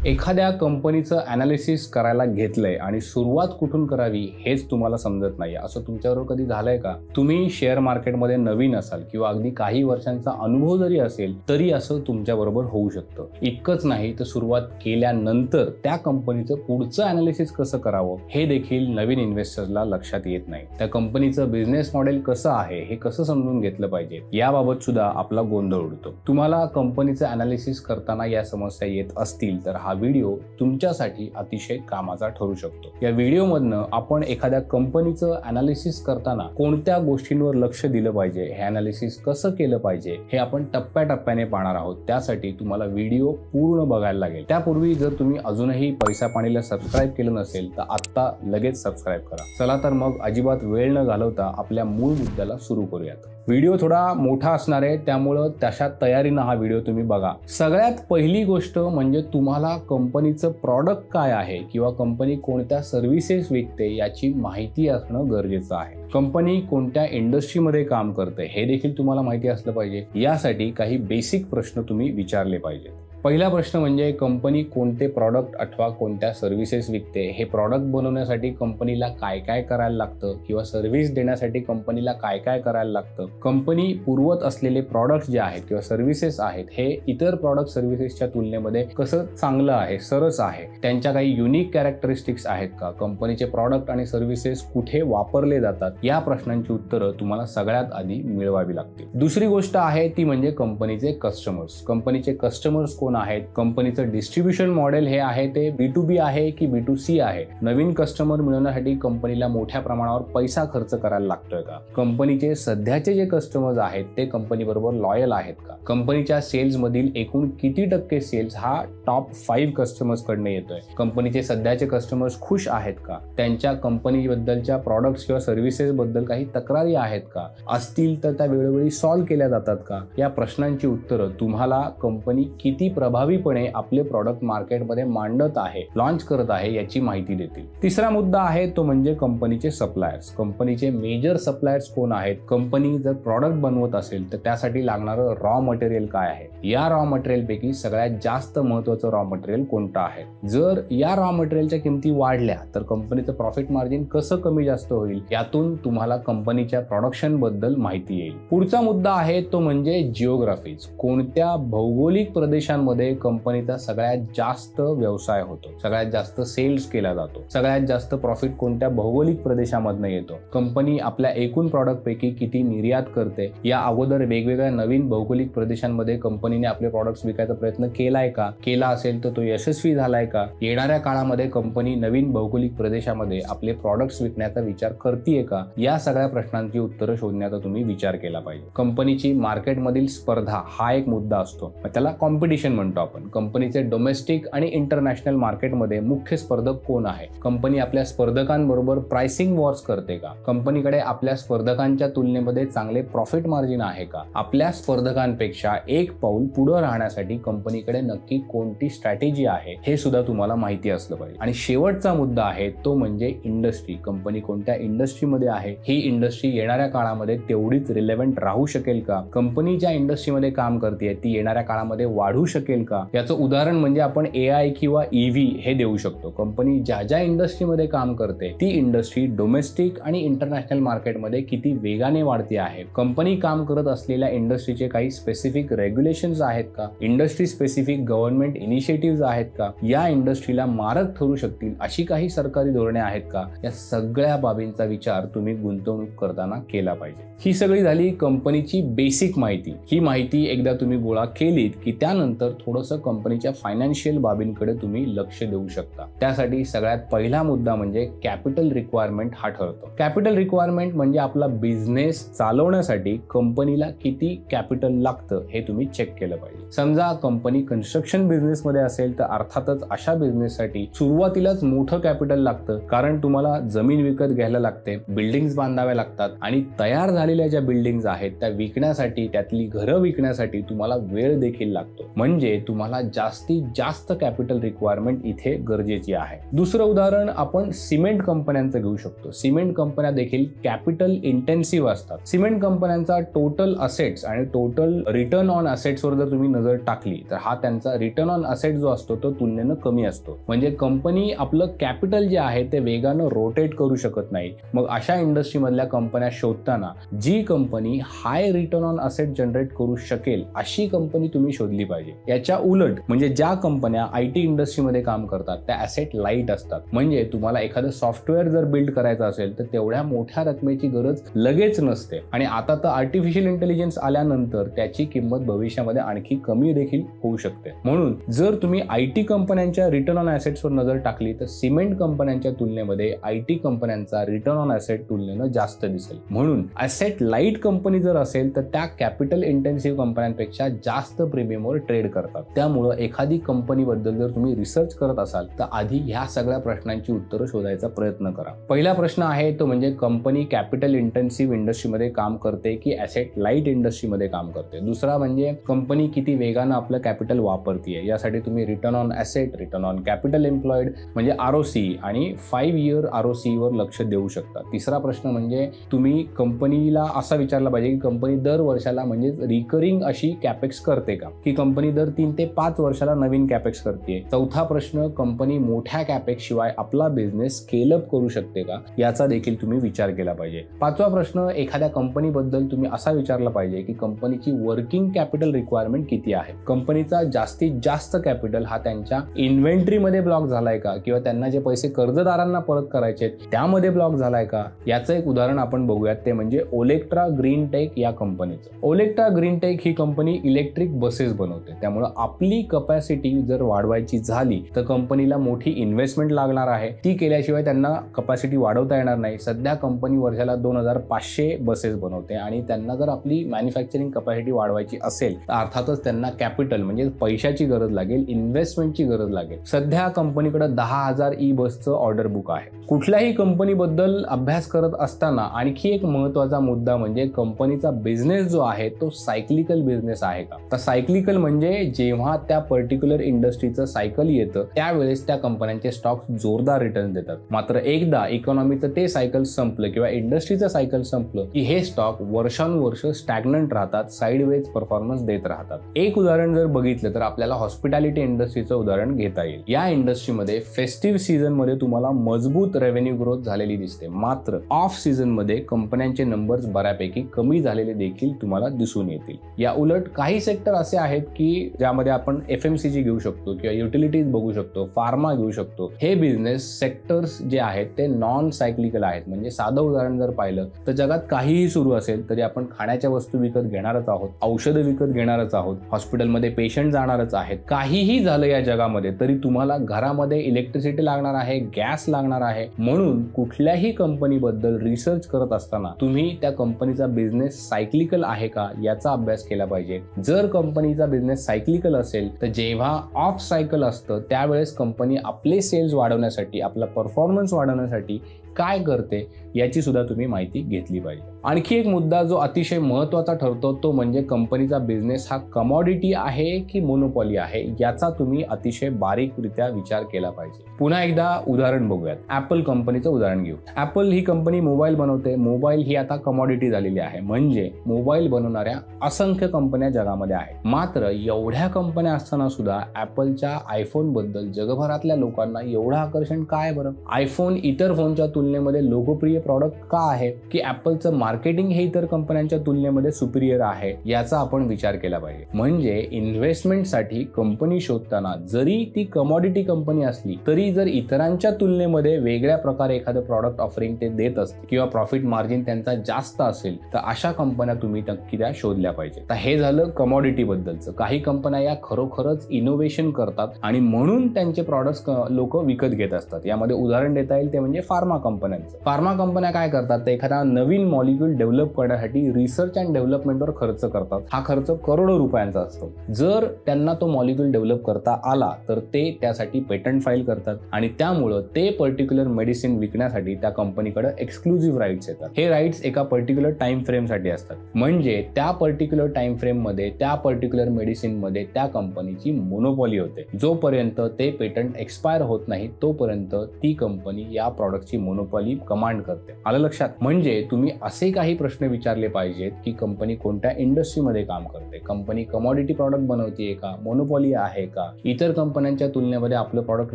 एखाद्या कंपनीचं ॲनालिसिस करायला घेतलंय आणि सुरुवात कुठून करावी हेच तुम्हाला समजत नाही, असं तुमच्याबरोबर कधी झालंय का? तुम्ही शेअर मार्केटमध्ये नवीन असाल किंवा अगदी काही वर्षांचा अनुभव जरी असेल तरी असं तुमच्याबरोबर होऊ शकतं. इतकंच नाही तर सुरुवात केल्यानंतर त्या कंपनीचं पुढचं ॲनालिसिस कसं करावं हे देखील नवीन इन्व्हेस्टर्सला लक्षात येत नाही. त्या कंपनीचं बिझनेस मॉडेल कसं आहे हे कसं समजून घेतलं पाहिजे याबाबत सुद्धा आपला गोंधळ उडतो. तुम्हाला कंपनीचं ॲनालिसिस करताना या समस्या येत असतील तर हा व्हिडिओ तुमच्यासाठी अतिशय कामाचा ठरू शकतो. या व्हिडिओमधनं आपण एखाद्या कंपनीचं ॲनालिसिस करताना कोणत्या गोष्टींवर लक्ष दिलं पाहिजे, हे ॲनालिसिस कसं केलं पाहिजे हे आपण टप्प्याटप्प्याने पाहणार आहोत. त्यासाठी तुम्हाला व्हिडिओ पूर्ण बघायला लागेल. त्यापूर्वी जर तुम्ही अजूनही पैसा पाणीला सबस्क्राईब केलं नसेल तर आत्ता लगेच सबस्क्राईब करा. चला तर मग अजिबात वेळ न घालवता आपल्या मूळ मुद्द्याला सुरू करूयात. व्हिडिओ थोडा मोठा असणार आहे त्यामुळं तशा तयारीनं हा व्हिडिओ तुम्ही बघा. सगळ्यात पहिली गोष्ट म्हणजे तुम्हाला कंपनीचं प्रॉडक्ट काय आहे किंवा कंपनी कोणत्या सर्व्हिसेस विकते याची माहिती असणं गरजेचं आहे. कंपनी कोणत्या इंडस्ट्रीमध्ये काम करते हे देखील तुम्हाला माहिती असलं पाहिजे. यासाठी काही बेसिक प्रश्न तुम्ही विचारले पाहिजेत. पहिला प्रश्न म्हणजे कंपनी कोणते प्रॉडक्ट अथवा कोणत्या सर्व्हिसेस विकते. हे प्रॉडक्ट बनवण्यासाठी कंपनीला काय काय करायला लागतं किंवा सर्व्हिस देण्यासाठी कंपनीला काय काय करायला लागतं. कंपनी पुरवत असलेले प्रॉडक्ट जे आहेत किंवा सर्व्हिसेस आहेत हे इतर प्रॉडक्ट सर्व्हिसेसच्या तुलनेमध्ये कसं चांगलं आहे, सरस आहे. त्यांच्या काही युनिक कॅरेक्टरिस्टिक्स आहेत का. कंपनीचे प्रॉडक्ट आणि सर्व्हिसेस कुठे वापरले जातात. या प्रश्नांची उत्तरं तुम्हाला सगळ्यात आधी मिळवावी लागतील. दुसरी गोष्ट आहे ती म्हणजे कंपनीचे कस्टमर्स. कंपनीचे कस्टमर्स कोण आहेत. कंपनीचं डिस्ट्रीब्युशन मॉडेल हे आहे ते B2B आहे की B2C आहे. नवीन कस्टमर मिळवण्यासाठी कंपनीला मोठ्या प्रमाणावर पैसा खर्च करायला लागतोय का. कंपनीचे सध्याचे जे कस्टमर्स आहेत ते कंपनी बरोबर लॉयल आहेत का. कंपनीच्या सेल्स मधील एकूण किती टक्के सेल्स हा टॉप 5 कस्टमर्स कडनं येतोय. कंपनीचे सध्याचे कस्टमर्स खुश आहेत का. त्यांच्या कंपनीबद्दलच्या प्रॉडक्ट्स किंवा सर्व्हिसेस बद्दल काही तक्रारी आहेत का. असतील तर त्या वेळोवेळी सॉल्व्ह केल्या जातात का. या प्रश्नांची उत्तरं तुम्हाला कंपनी किती प्रभावीपणे आपले प्रॉडक्ट मार्केटमध्ये मांडत आहे, लॉन्च करत आहे याची माहिती देतील. तिसरा मुद्दा आहे तो म्हणजे कंपनीचे सप्लायर्स. कंपनीचे मेजर सप्लायर्स कोण आहेत. कंपनी जर प्रॉडक्ट बनवत असेल तर त्यासाठी लागणारं रॉ मटेरियल काय आहे. या रॉ मटेरियल पैकी सगळ्यात जास्त महत्त्वाचं रॉ मटेरियल कोणतं आहे. जर या रॉ मटेरियलच्या किमती वाढल्या तर कंपनीचं प्रॉफिट मार्जिन कसं कमी जास्त होईल यातून तुम्हाला कंपनीच्या प्रोडक्शन बद्दल माहिती येईल. पुढचा मुद्दा आहे तो म्हणजे जिओग्राफीज. कोणत्या भौगोलिक प्रदेशांमध्ये कंपनीचा सगळ्यात जास्त व्यवसाय होतो, सगळ्यात जास्त सेल्स केला जातो, सगळ्यात जास्त प्रॉफिट कोणत्या भौगोलिक प्रदेशामधनं येतो. कंपनी आपल्या एकूण प्रॉडक्ट पैकी किती निर्यात करते. या अगोदर वेगवेगळ्या नवीन भौगोलिक प्रदेशांमध्ये कंपनीने आपले प्रॉडक्ट्स विकायचा प्रयत्न केलाय का. केला असेल तर तो यशस्वी झालाय का. येणाऱ्या काळामध्ये कंपनी नवीन भौगोलिक प्रदेशामध्ये आपले प्रॉडक्ट्स विकण्याचा विचार करतेय का. या सगळ्या प्रश्नांची उत्तरं शोधण्याचा तुम्ही विचार केला पाहिजे. कंपनीची मार्केटमधील स्पर्धा हा एक मुद्दा असतो. त्याला कॉम्पिटिशन म्हणतो आपण. कंपनीचे डोमेस्टिक आणि इंटरनॅशनल मार्केटमध्ये मुख्य स्पर्धक कोण आहे. कंपनी आपल्या स्पर्धकांबरोबर प्राइसिंग वॉर्स करते का. कंपनीकडे आपल्या स्पर्धकांच्या तुलनेमध्ये चांगले प्रॉफिट मार्जिन आहे का. आपल्या स्पर्धकांपेक्षा एक पाऊल पुढे राहण्यासाठी कंपनीकडे नक्की कोणती स्ट्रॅटेजी आहे हे सुद्धा तुम्हाला माहिती असलं पाहिजे. आणि शेवटचा मुद्दा आहे तो म्हणजे इंडस्ट्री. कंपनी कोणत्या इंडस्ट्रीमध्ये आहे. ही इंडस्ट्री येणाऱ्या काळामध्ये तेवढीच रिलेव्हंट राहू शकेल का. कंपनी ज्या इंडस्ट्रीमध्ये काम करते ती येणाऱ्या काळामध्ये वाढू शकेल का. याचं उदाहरण म्हणजे आपण AI किंवा EV हे देऊ शकतो. कंपनी ज्या ज्या इंडस्ट्रीमध्ये काम करते ती इंडस्ट्री डोमेस्टिक आणि इंटरनॅशनल मार्केटमध्ये किती वेगाने वाढते आहे. कंपनी काम करत असलेल्या इंडस्ट्रीचे काही स्पेसिफिक रेग्युलेशन्स आहेत का. इंडस्ट्री स्पेसिफिक गव्हर्नमेंट इनिशिएटिव्ह आहेत का. या इंडस्ट्रीला मारक ठरू शकतील अशी काही सरकारी धोरणे आहेत का. या सगळ्या बाबींचा विचार तुम्ही गुंतवणूक करताना केला पाहिजे. ही सगळी झाली कंपनीची बेसिक माहिती. ही माहिती एकदा तुम्ही गोळा केलीत की त्यानंतर थोडंसं कंपनीच्या फायनान्शियल बाबींकडे तुम्ही लक्ष देऊ शकता. त्यासाठी सगळ्यात पहिला मुद्दा म्हणजे कॅपिटल रिक्वायरमेंट हा ठरतो. कॅपिटल रिक्वायरमेंट म्हणजे आपला बिझनेस चालवण्यासाठी कंपनीला किती कॅपिटल लागतं हे तुम्ही चेक केलं पाहिजे. समजा कंपनी कन्स्ट्रक्शन बिझनेसमध्ये असेल तर अर्थातच अशा बिझनेससाठी सुरुवातीलाच मोठं कॅपिटल लागतं. कारण तुम्हाला जमीन विकत घ्यायला लागते, बिल्डिंग्स बांधाव्या लागतात आणि तयार झालेल्या ज्या बिल्डिंग्स आहेत त्या विकण्यासाठी, त्यातली घरं विकण्यासाठी तुम्हाला वेळ देखील लागतो. म्हणजे म्हणजे तुम्हाला जास्तीत जास्त कॅपिटल रिक्वायरमेंट इथे गरजेची आहे. दुसरं उदाहरण आपण सिमेंट कंपन्यांचं घेऊ शकतो. सिमेंट कंपन्या देखील कॅपिटल इंटेन्सिव्ह असतात. सिमेंट कंपन्यांचा टोटल असेट्स आणि टोटल रिटर्न ऑन असेट्सवर जर तुम्ही नजर टाकली तर हा त्यांचा रिटर्न ऑन असेट जो असतो तो तुलनेनं कमी असतो. म्हणजे कंपनी आपलं कॅपिटल जे आहे ते वेगानं रोटेट करू शकत नाही. मग अशा इंडस्ट्रीमधल्या कंपन्या शोधताना जी company high return on asset generate करू शकेल अशी कंपनी तुम्ही शोधली पाहिजे. याच्या उलट म्हणजे ज्या कंपन्या IT इंडस्ट्रीमध्ये काम करतात त्या ॲसेट लाईट असतात. म्हणजे तुम्हाला एखादं सॉफ्टवेअर जर बिल्ड करायचं असेल तर तेवढ्या मोठ्या रकमेची गरज लगेच नसते. आणि आता तर आर्टिफिशियल इंटेलिजन्स आल्यानंतर त्याची किंमत भविष्यामध्ये आणखी कमी देखील होऊ शकते. म्हणून जर तुम्ही IT कंपन्यांच्या रिटर्न ऑन ॲसेट्सवर नजर टाकली तर सिमेंट कंपन्यांच्या तुलनेमध्ये IT कंपन्यांचा रिटर्न ऑन ॲसेट तुलनेनं जास्त दिसेल. म्हणून ॲसेट लाईट कंपनी जर असेल तर त्या कॅपिटल इंटेन्सिव्ह कंपन्यांपेक्षा जास्त प्रीमियमवर ट्रेड करतात. त्यामुळं एखादी कंपनीबद्दल जर तुम्ही रिसर्च करत असाल तर आधी ह्या सगळ्या प्रश्नांची उत्तरं शोधायचा प्रयत्न करा. पहिला प्रश्न आहे तो म्हणजे कंपनी कॅपिटल इंटेन्सिव्ह इंडस्ट्रीमध्ये काम करते की ॲसेट लाईट इंडस्ट्रीमध्ये काम करते. दुसरा म्हणजे कंपनी किती वेगानं आपलं कॅपिटल वापरतीये. यासाठी तुम्ही return on asset, return on capital employed म्हणजे ROC आणि 5 इयर ROC वर लक्ष देऊ शकता. तिसरा प्रश्न म्हणजे तुम्ही कंपनीला असा विचारला पाहिजे की कंपनी दर वर्षाला म्हणजे रिकरिंग अशी कॅपेक्स करते का, की कंपनी दर 3 ते 5 वर्षाला नवीन कॅपेक्स करते. चौथा प्रश्न कंपनी मोठ्या कॅपेक्स शिवाय आपला बिझनेस स्केल अप करू शकते का, याचा देखील तुम्ही विचार केला पाहिजे. पाचवा प्रश्न एखाद्या कंपनीबद्दल तुम्ही असा विचारला पाहिजे की कंपनीची वर्किंग कॅपिटल रिक्वायरमेंट किती आहे. कंपनीचा जास्तीत जास्त कॅपिटल हा त्यांच्या इन्व्हेंटरीमध्ये ब्लॉक झालाय का, किंवा त्यांना जे पैसे कर्जदारांना परत करायचे त्यामध्ये ब्लॉक झालाय का. याचं एक उदाहरण आपण बघूयात ते म्हणजे ओलेक्ट्रा ग्रीन टेक या कंपनीचं. ओलेक्ट्रा ग्रीन टेक ही कंपनी इलेक्ट्रिक बसेस बनवते. त्यामुळे आपली कपॅसिटी जर वाढवायची झाली तर कंपनीला मोठी इन्व्हेस्टमेंट लागणार आहे. ती केल्याशिवाय त्यांना कपॅसिटी वाढवता येणार नाही. सध्या कंपनी वर्षाला 2500 बसेस बनवते आणि त्यांना जर आपली मॅन्युफॅक्चरिंग कपॅसिटी वाढवायची असेल तर अर्थातच त्यांना कॅपिटल म्हणजे पैशाची गरज लागेल, इन्व्हेस्टमेंटची गरज लागेल. सध्या कंपनीकडे 10,000 ई बसचं ऑर्डर बुक आहे. कुठल्याही कंपनीबद्दल अभ्यास करत असताना आणखी एक महत्त्वाचा मुद्दा म्हणजे कंपनीचा बिझनेस जो आहे तो सायक्लिकल बिझनेस आहे का. तर सायक्लिकल म्हणजे जेव्हा त्या पर्टिक्युलर इंडस्ट्रीचं सायकल येतं त्यावेळेस त्या कंपन्यांचे स्टॉक्स जोरदार रिटर्न देतात. मात्र एकदा इकॉनॉमीचं ते सायकल संपलं किंवा इंडस्ट्रीचं सायकल संपलं की हे स्टॉक वर्षानुवर्ष स्टॅग्नंट राहतात, साईडवेज परफॉर्मन्स देत राहतात. एक उदाहरण जर बघितलं तर आपल्याला हॉस्पिटॅलिटी इंडस्ट्रीचं उदाहरण घेता येईल. या इंडस्ट्रीमध्ये फेस्टिव्ह सीझन मध्ये तुम्हाला मजबूत रेव्हेन्यू ग्रोथ झालेली दिसते. मात्र ऑफ सीझन मध्ये कंपन्यांचे नंबर्स बऱ्यापैकी कमी झालेले देखील तुम्हाला दिसून येतील. या उलट काही सेक्टर असे आहेत की ज्यामध्ये आपण FMCG घेऊ शकतो किंवा युटिलिटीज बघू शकतो, फार्मा घेऊ शकतो. हे बिझनेस सेक्टर्स जे आहेत ते नॉन सायक्लिकल आहेत. म्हणजे साधं उदाहरण जर पाहिलं तर जगात काहीही सुरू असेल तरी आपण खाण्याच्या वस्तू विकत घेणारच आहोत, औषधं विकत घेणारच आहोत, हॉस्पिटलमध्ये पेशंट जाणारच आहेत. काहीही झालं या जगामध्ये तरी तुम्हाला घरामध्ये इलेक्ट्रिसिटी लागणार आहे, गॅस लागणार आहे. म्हणून कुठल्याही कंपनीबद्दल रिसर्च करत असताना तुम्ही त्या कंपनीचा बिझनेस सायक्लिकल आहे का याचा अभ्यास केला पाहिजे. जर कंपनीचा बिझनेस सायक्लिकल असेल तर जेव्हा ऑफ सायकल असतं त्यावेळेस कंपनी आपले सेल्स वाढवण्यासाठी, आपला परफॉर्मन्स वाढवण्यासाठी काय करते याची सुद्धा तुम्ही माहिती घेतली पाहिजे. आणखी एक मुद्दा जो अतिशय महत्त्वाचा ठरतो तो म्हणजे कंपनीचा बिझनेस हा कमॉडिटी आहे की मोनोपॉली आहे याचा तुम्ही अतिशय बारीकरित्या विचार केला पाहिजे. पुन्हा एकदा उदाहरण बघूयात. ॲपल कंपनीचं उदाहरण घेऊ. ॲपल ही कंपनी मोबाईल बनवते. मोबाईल ही आता कमॉडिटी झालेली आहे. म्हणजे मोबाईल बनवणाऱ्या असंख्य कंपन्या जगामध्ये आहेत. मात्र एवढ्या कंपन्या असताना सुद्धा ॲपलच्या आयफोन बद्दल जगभरातल्या लोकांना एवढं आकर्षण काय बरं. आयफोन इतर फोनच्या तुलनेमध्ये लोकप्रिय प्रॉडक्ट का आहे की ॲपलचं मार्केटिंग हे इतर कंपन्यांच्या तुलनेमध्ये सुपिरियर आहे याचा आपण विचार केला पाहिजे. म्हणजे इन्व्हेस्टमेंटसाठी कंपनी शोधताना जरी ती कमॉडिटी कंपनी असली तरी जर इतरांच्या तुलनेमध्ये वेगळ्या प्रकारे एखादं प्रॉडक्ट ऑफरिंग ते देत असतील किंवा प्रॉफिट मार्जिन त्यांचा जास्त असेल तर अशा कंपन्या तुम्ही नक्की त्या शोधल्या पाहिजे. तर हे झालं कमॉडिटी बद्दलचं. काही कंपन्या या खरोखरच इनोव्हेशन करतात आणि म्हणून त्यांचे प्रॉडक्ट्स लोक विकत घेत असतात. यामध्ये उदाहरण देता येईल ते म्हणजे फार्मा कंपन्यांचं. फार्मा कंपन्या काय करतात तर एखादा नवीन मॉलिक्यूल मॉलिक्यूल डेव्हलप करण्यासाठी रिसर्च अँड डेव्हलपमेंटवर खर्च करतात. हा खर्च करोडो रुपयांचा असतो. जर त्यांना तो मॉलिक्यूल डेव्हलप करता आला तर ते त्यासाठी पेटंट फाईल करतात आणि त्यामुळं ते पर्टिक्युलर मेडिसिन विकण्यासाठी त्या कंपनीकडे एक्सक्लुझिव्ह राईट्स येतात. हे राईट्स एका पर्टिक्युलर टाइम फ्रेम साठी असतात. म्हणजे त्या पर्टिक्युलर टाइम फ्रेम मध्ये त्या पर्टिक्युलर मेडिसिन मध्ये त्या कंपनीची मोनोपॉली होते. जोपर्यंत ते पेटंट एक्सपायर होत नाही तोपर्यंत ती कंपनी या प्रॉडक्टची मोनोपॉली कमांड करते. आलं लक्षात? म्हणजे तुम्ही असे काही प्रश्न विचारले पाहिजेत की कंपनी कोणत्या इंडस्ट्रीमध्ये काम करते, कंपनी कमॉडिटी प्रॉडक्ट बनवते का, मोनोपॉली आहे का, इतर कंपन्यांच्या तुलनेमध्ये आपलं प्रॉडक्ट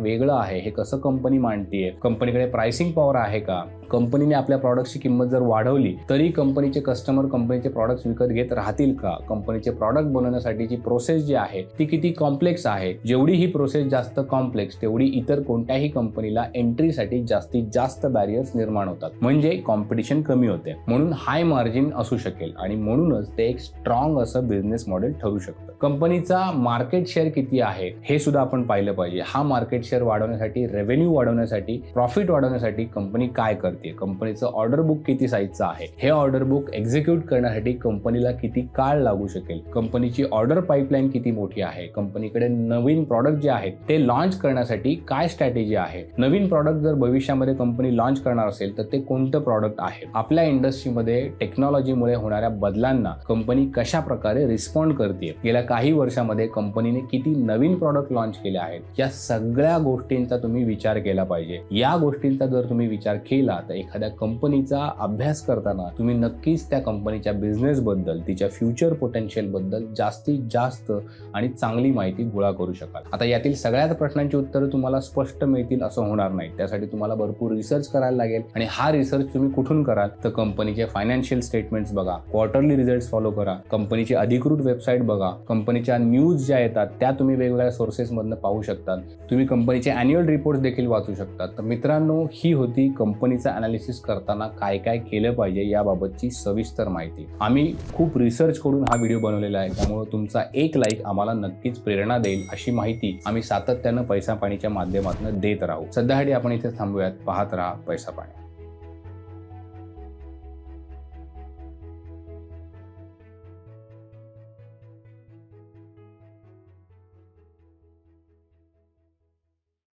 वेगळं आहे हे कसं कंपनी मांडतीये, कंपनीकडे प्राइसिंग पॉवर आहे का, कंपनीने आपल्या प्रॉडक्टची किंमत जर वाढवली तरी कंपनीचे कस्टमर कंपनीचे प्रॉडक्ट्स विकत घेत राहतील का, कंपनीचे प्रॉडक्ट बनवण्यासाठीची प्रोसेस जी आहे ती किती कॉम्प्लेक्स आहे, जेवढी ही प्रोसेस जास्त कॉम्प्लेक्स तेवढी इतर कोणत्याही कंपनीला एंट्रीसाठी जास्तीत जास्त बॅरियर्स निर्माण होतात. म्हणजे कॉम्पिटिशन कमी होते. म्हणून हाय मार्जिन असू शकेल आणि म्हणूनच ते एक स्ट्रॉंग असं बिझनेस मॉडेल ठरू शकतं. कंपनीचा मार्केट शेअर किती आहे हे सुद्धा आपण पाहिलं पाहिजे. हा मार्केट शेअर वाढवण्यासाठी, रेव्हेन्यू वाढवण्यासाठी, प्रॉफिट वाढवण्यासाठी कंपनी काय करते, कंपनीचं ऑर्डर बुक किती साईजचं आहे, हे ऑर्डर बुक एक्झिक्यूट करण्यासाठी कंपनीला किती काळ लागू शकेल, कंपनीची ऑर्डर पाईपलाईन किती मोठी आहे, कंपनीकडे नवीन प्रॉडक्ट जे आहेत ते लॉन्च करण्यासाठी काय स्ट्रॅटेजी आहे, नवीन प्रॉडक्ट जर भविष्यामध्ये कंपनी लॉन्च करणार असेल तर ते कोणतं प्रॉडक्ट आहे, आपल्या इंडस्ट्रीमध्ये टेक्नॉलॉजीमुळे होणाऱ्या बदलांना कंपनी कशा प्रकारे रिस्पॉन्ड करते, गेल्या काही वर्षामध्ये कंपनीने किती नवीन प्रॉडक्ट लॉन्च केले आहेत, या सगळ्या गोष्टींचा तुम्ही विचार केला पाहिजे. या गोष्टींचा जर तुम्ही विचार केला तर एखाद्या कंपनीचा अभ्यास करताना तुम्ही नक्कीच त्या कंपनीच्या बिझनेस बद्दल, तिच्या फ्युचर पोटेन्शियल बद्दल जास्तीत जास्त आणि चांगली माहिती गोळा करू शकाल. आता यातील सगळ्याच प्रश्नांची उत्तरं तुम्हाला स्पष्ट मिळतील असं होणार नाही. त्यासाठी तुम्हाला भरपूर रिसर्च करायला लागेल आणि हा रिसर्च तुम्ही कुठून कराल तर कंपनीचे फायनान्शियल स्टेटमेंट्स बघा, क्वार्टरली रिझल्ट्स फॉलो करा, कंपनीची अधिकृत वेबसाईट बघा, कंपनीच्या न्यूज ज्या येतात त्या तुम्ही वेगवेगळ्या सोर्सेसमधून पाहू शकता. तुम्ही कंपनीचे अॅन्युअल रिपोर्ट्स देखील वाचू शकता. तर मित्रांनो, ही होती कंपनीचं अनालिसिस करताना काय काय केलं पाहिजे याबाबतची सविस्तर माहिती. आम्ही खूप रिसर्च करून हा व्हिडिओ बनवलेला आहे, त्यामुळे तुमचा एक लाईक आम्हाला नक्कीच प्रेरणा देईल. अशी माहिती आम्ही सातत्यानं पैसा पाणीच्या माध्यमातून देत राहू. सध्यासाठी आपण इथे थांबूयात. पाहत राहा पैसा पाणी.